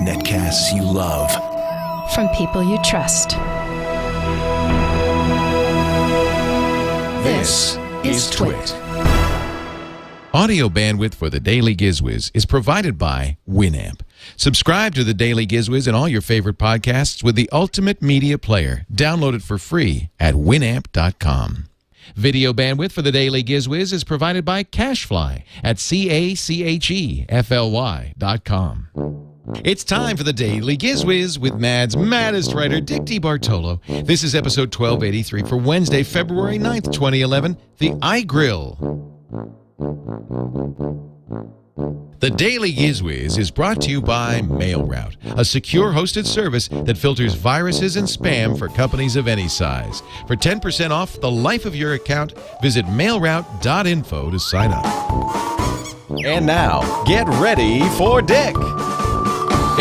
Netcasts you love. From people you trust. This is TWiT. Audio bandwidth for the Daily GizWiz is provided by Winamp. Subscribe to the Daily GizWiz and all your favorite podcasts with the ultimate media player. Download it for free at winamp.com. Video bandwidth for the Daily GizWiz is provided by CacheFly at CacheFly.com. It's time for the Daily GizWiz with Mad's maddest writer, Dick DeBartolo. This is episode 1283 for Wednesday, February 9th, 2011, the iGrill. The Daily GizWiz is brought to you by MailRoute, a secure hosted service that filters viruses and spam for companies of any size. For 10% off the life of your account, visit mailroute.info to sign up. And now, get ready for Dick.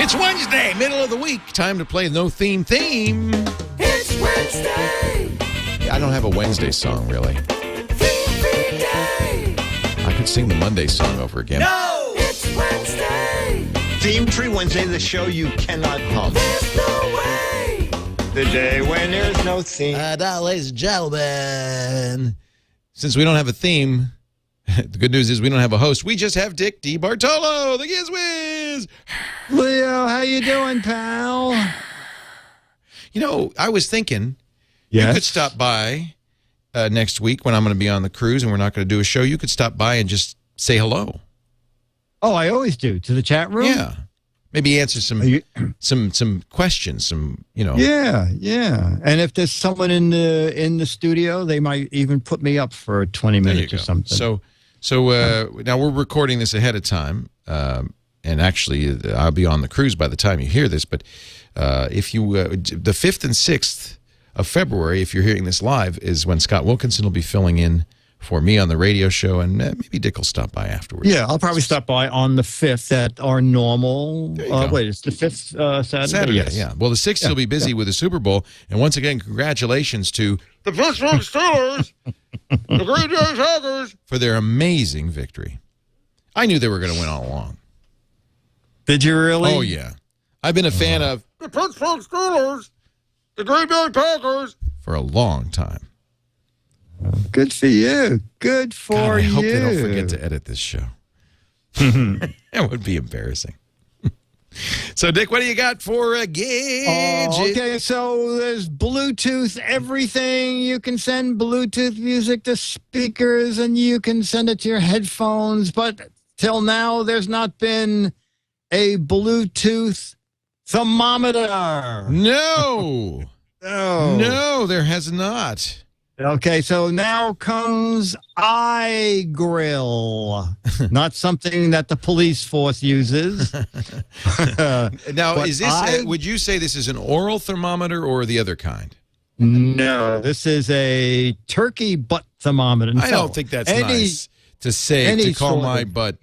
It's Wednesday, middle of the week. Time to play No Theme. It's Wednesday. I don't have a Wednesday song, really. Theme day. I could sing the Monday song over again. No, it's Wednesday. Theme Tree Wednesday, the show you cannot hum. There's no way. The day when there's no theme. Now, ladies and gentlemen, since we don't have a theme, the good news is we don't have a host. We just have Dick DeBartolo, the Giz Wiz. Leo, how you doing, pal? You know, I was thinking Yes? you could stop by next week when I'm going to be on the cruise and we're not going to do a show. You could stop by and just say hello. Oh, I always do. To the chat room? Yeah. Maybe answer some questions, Yeah. And if there's someone in the studio, they might even put me up for 20 minutes or something. So now we're recording this ahead of time. And actually, I'll be on the cruise by the time you hear this. But if you, the 5th and 6th of February, if you're hearing this live, is when Scott Wilkinson will be filling in for me on the radio show, and maybe Dick will stop by afterwards. Yeah, I'll probably stop by on the 5th at our normal. Wait, it's the 5th Saturday? Saturday, yes. yeah. Well, the 6th will be busy with the Super Bowl, and once again, congratulations to the Pittsburgh Steelers, the Green Bay Packers, for their amazing victory. I knew they were going to win all along. Did you really? Oh, yeah. I've been a fan of the Pittsburgh Steelers, the Green Bay Packers, for a long time. Good for you. Good for God, I you. hope they don't forget to edit this show. That would be embarrassing. So, Dick, what do you got for a gadget? Okay, so there's Bluetooth everything. You can send Bluetooth music to speakers, and you can send it to your headphones. But till now, there's not been a Bluetooth thermometer. No. Oh. No, there has not. Okay, so now comes iGrill. Not something that the police force uses. Now, is this? Would you say this is an oral thermometer or the other kind? No, this is a turkey butt thermometer. I don't think that's nice to say, to call my butt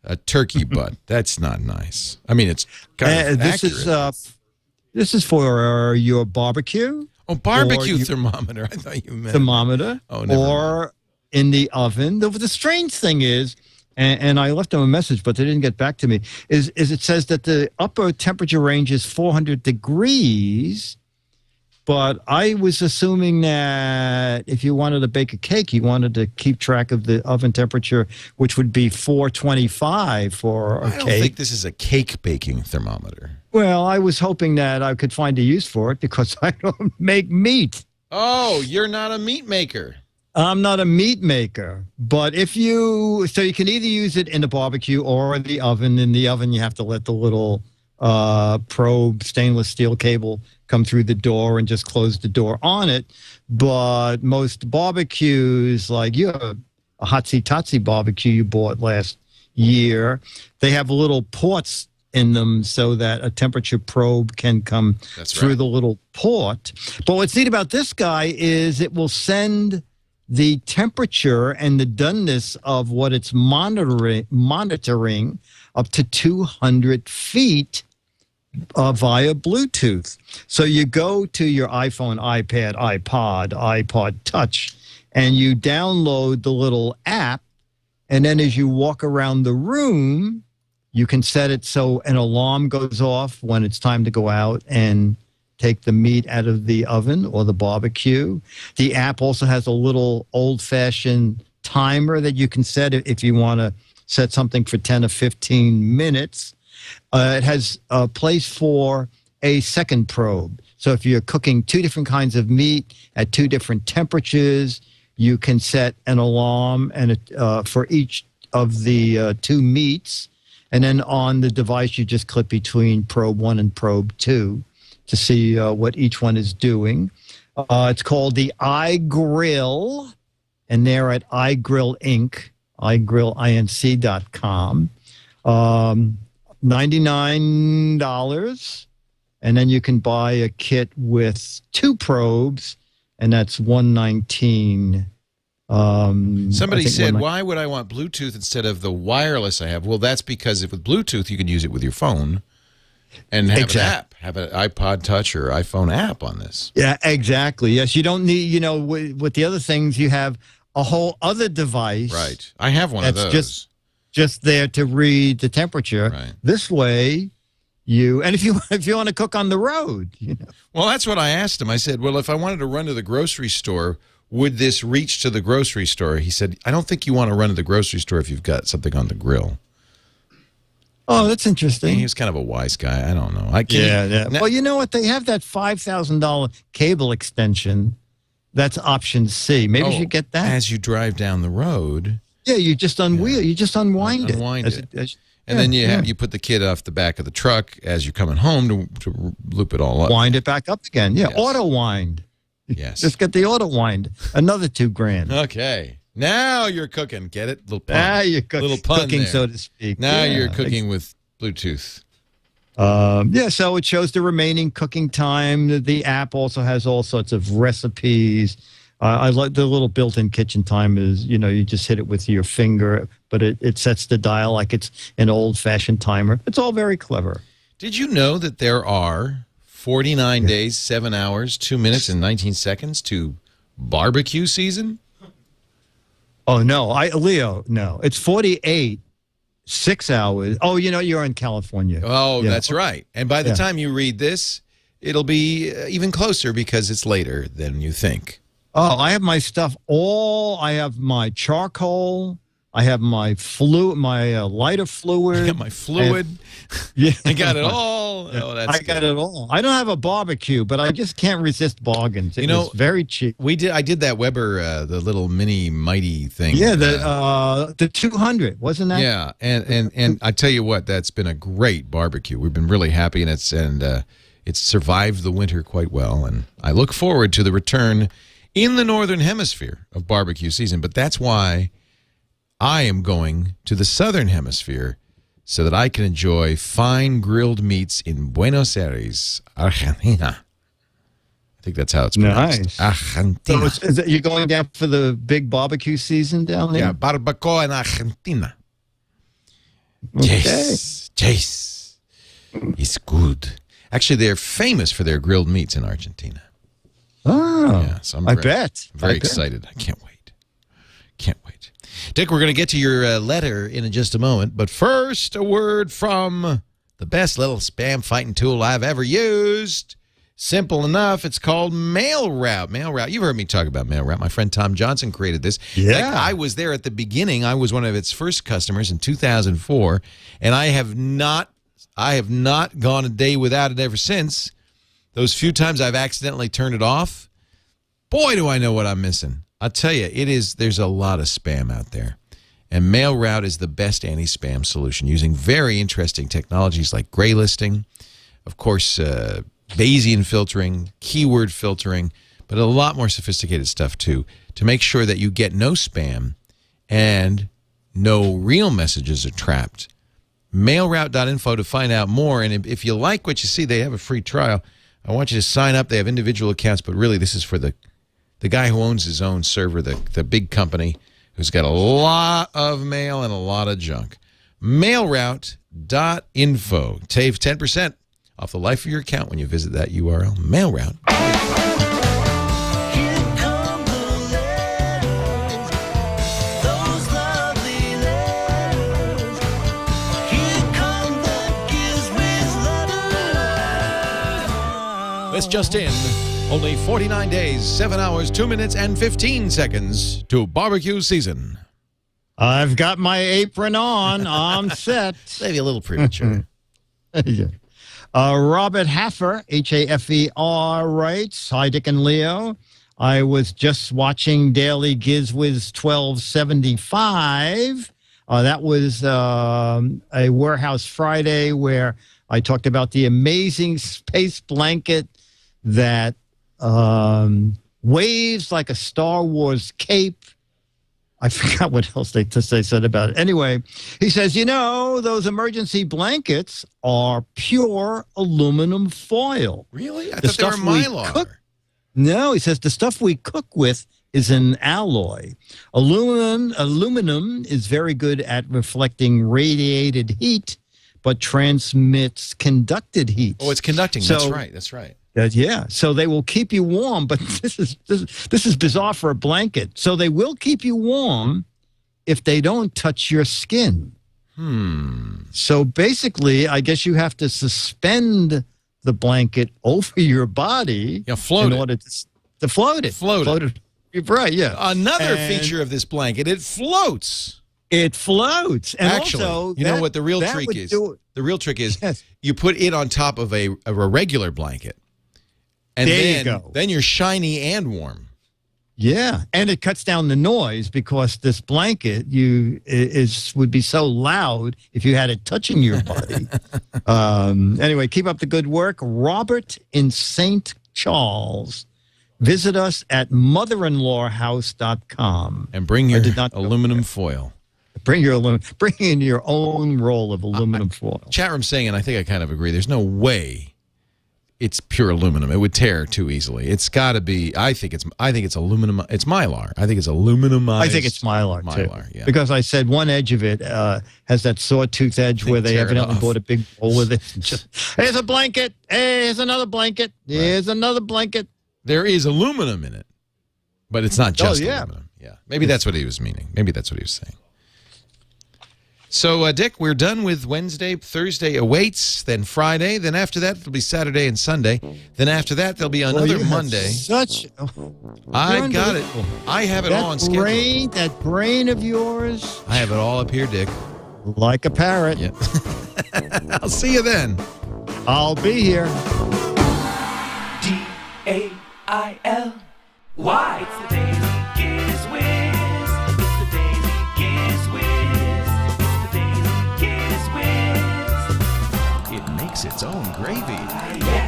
a turkey butt. That's not nice. I mean, it's kind of accurate. This is for your barbecue. Oh, barbecue thermometer. I thought you meant thermometer. Oh, never mind. In the oven. The strange thing is, and I left them a message, but they didn't get back to me, is it says that the upper temperature range is 400 degrees, but I was assuming that if you wanted to bake a cake, you wanted to keep track of the oven temperature, which would be 425 for a cake. I don't think this is a cake baking thermometer. Well, I was hoping that I could find a use for it because I don't make meat. Oh, you're not a meat maker. I'm not a meat maker, but so you can either use it in the barbecue or the oven. In the oven, you have to let the little probe stainless steel cable come through the door and just close the door on it. But most barbecues, like a Hotsy Totsy barbecue you bought last year, they have little ports in them so that a temperature probe can come through the little port. But what's neat about this guy is it will send the temperature and the doneness of what it's monitoring up to 200 feet via Bluetooth. So you go to your iPhone, iPad, iPod Touch, and you download the little app, and then as you walk around the room, You can set it so an alarm goes off when it's time to go out and take the meat out of the oven or the barbecue. The app also has a little old-fashioned timer that you can set if you want to set something for 10 or 15 minutes. It has a place for a second probe. So if you're cooking 2 different kinds of meat at 2 different temperatures, you can set an alarm and for each of the 2 meats. And then on the device, you just click between probe 1 and probe 2 to see what each one is doing. It's called the iGrill, and they're at iGrill Inc., iGrillInc.com. $99, and then you can buy a kit with 2 probes, and that's $119. Somebody said, why would I want Bluetooth instead of the wireless I have? Well, that's because with Bluetooth, you can use it with your phone and have an app, have an iPod Touch or iPhone app on this. Yeah, exactly. Yes, you don't need, with the other things, you have a whole other device. Right. I have one of those. Just there to read the temperature. Right. This way, and if you want to cook on the road, Well, that's what I asked him. I said, well, if I wanted to run to the grocery store, would this reach to the grocery store? He said, I don't think you want to run to the grocery store if you've got something on the grill. Oh, that's interesting. He was kind of a wise guy. I don't know. Yeah. Well, you know what? They have that $5,000 cable extension. That's option C. Maybe you should get that. As you drive down the road. Yeah, you just unwheel. You just unwind it. And then you put the kid off the back of the truck as you're coming home to loop it all up. Wind it back up again. Yeah, Yes. auto wind. Yes. Just get the auto wind. Another $2,000. Okay. Now you're cooking. Get it? Little pun. You're Little pun cooking, there. so to speak. Now you're cooking with Bluetooth. So it shows the remaining cooking time. The app also has all sorts of recipes. I like the little built-in kitchen time is, you just hit it with your finger, but it sets the dial like it's an old-fashioned timer. It's all very clever. Did you know that there are 49 days, 7 hours, 2 minutes, and 19 seconds to barbecue season? Oh, no. Leo, no. It's 48, 6 hours. Oh, you're in California. Oh, that's right. And by the time you read this, it'll be even closer because it's later than you think. Oh, I have my stuff I have my charcoal. I have my lighter fluid. I got my fluid. I got it all. Oh, that's got it all. I don't have a barbecue, but I just can't resist bargains. It was very cheap. I did that Weber, the little mini mighty thing. Yeah, the 200, wasn't that? Yeah, and I tell you what, that's been a great barbecue. We've been really happy, and it's survived the winter quite well. And I look forward to the return in the Northern Hemisphere of barbecue season. But that's why I am going to the Southern Hemisphere so that I can enjoy fine grilled meats in Buenos Aires, Argentina. I think that's how it's pronounced. Nice. Argentina. So you're going down for the big barbecue season down there? Yeah, barbacoa in Argentina. Okay. Yes. It's good. Actually, they're famous for their grilled meats in Argentina. Oh, Yeah, so I bet. Very excited. I can't wait. Can't wait. Dick, we're going to get to your letter in just a moment. But first, a word from the best little spam fighting tool I've ever used. Simple enough. It's called MailRoute. MailRoute. You've heard me talk about MailRoute. My friend Tom Johnson created this. Yeah. I was there at the beginning. I was one of its first customers in 2004, and I have not gone a day without it ever since. Those few times I've accidentally turned it off, boy, do I know what I'm missing. I'll tell you, there's a lot of spam out there. And MailRoute is the best anti-spam solution using very interesting technologies like gray listing, of course, Bayesian filtering, keyword filtering, but a lot more sophisticated stuff too, to make sure that you get no spam and no real messages are trapped. Mailroute.info to find out more. And if you like what you see, they have a free trial. I want you to sign up. They have individual accounts, but really this is for the guy who owns his own server, the big company who's got a lot of mail and a lot of junk. Mailroute.info. Save 10% off the life of your account when you visit that URL. Mailroute. Here come the letters, those lovely letters. Here come This just in. Only 49 days, 7 hours, 2 minutes, and 15 seconds to barbecue season. I've got my apron on. I'm set. Maybe a little premature. Yeah. Robert Haffer, Hafer, writes, Hi, Dick and Leo. I was just watching Daily Giz Wiz 1275. That was a Warehouse Friday where I talked about the amazing space blanket that waves like a Star Wars cape. I forgot what else they said about it. Anyway, he says, those emergency blankets are pure aluminum foil. Really? I thought they were Mylar. No, he says the stuff we cook with is an alloy. Aluminum is very good at reflecting radiated heat, but transmits conducted heat. Oh, it's conducting. That's right. Yeah, so they will keep you warm, but this is bizarre for a blanket. So they will keep you warm if they don't touch your skin. So basically, I guess you have to suspend the blanket over your body in order to float it. Float it. Right, yeah. Another feature of this blanket, it floats. It floats. And actually, also, you know what the real trick is? The real trick is you put it on top of a regular blanket. And then you're shiny and warm. Yeah, and it cuts down the noise because this blanket would be so loud if you had it touching your body. Anyway, keep up the good work. Robert in St. Charles. Visit us at motherinlawhouse.com. And bring your aluminum foil. Bring in your own roll of aluminum foil. Chat room saying, and I think I kind of agree, there's no way it's pure aluminum. It would tear too easily. It's got to be. I think it's aluminum. It's Mylar. I think it's aluminumized. I think it's Mylar too. Yeah. Because I said one edge of it has that sawtooth edge where they evidently bought a big bowl with it. Here's a blanket. Hey, here's another blanket. Here's another blanket. There is aluminum in it, but it's not just aluminum. Yeah. Maybe that's what he was meaning. Maybe that's what he was saying. So, Dick, we're done with Wednesday. Thursday awaits, then Friday. Then after that, it'll be Saturday and Sunday. Then after that, there'll be another Monday. I got it. I have it all on schedule. That brain of yours. I have it all up here, Dick. Like a parrot. Yeah. I'll see you then. I'll be here. DAILY. It's the Daily Giz Wiz. It's the Daily Giz Wiz. It's the Daily Giz Wiz. It makes its own gravy. Yeah.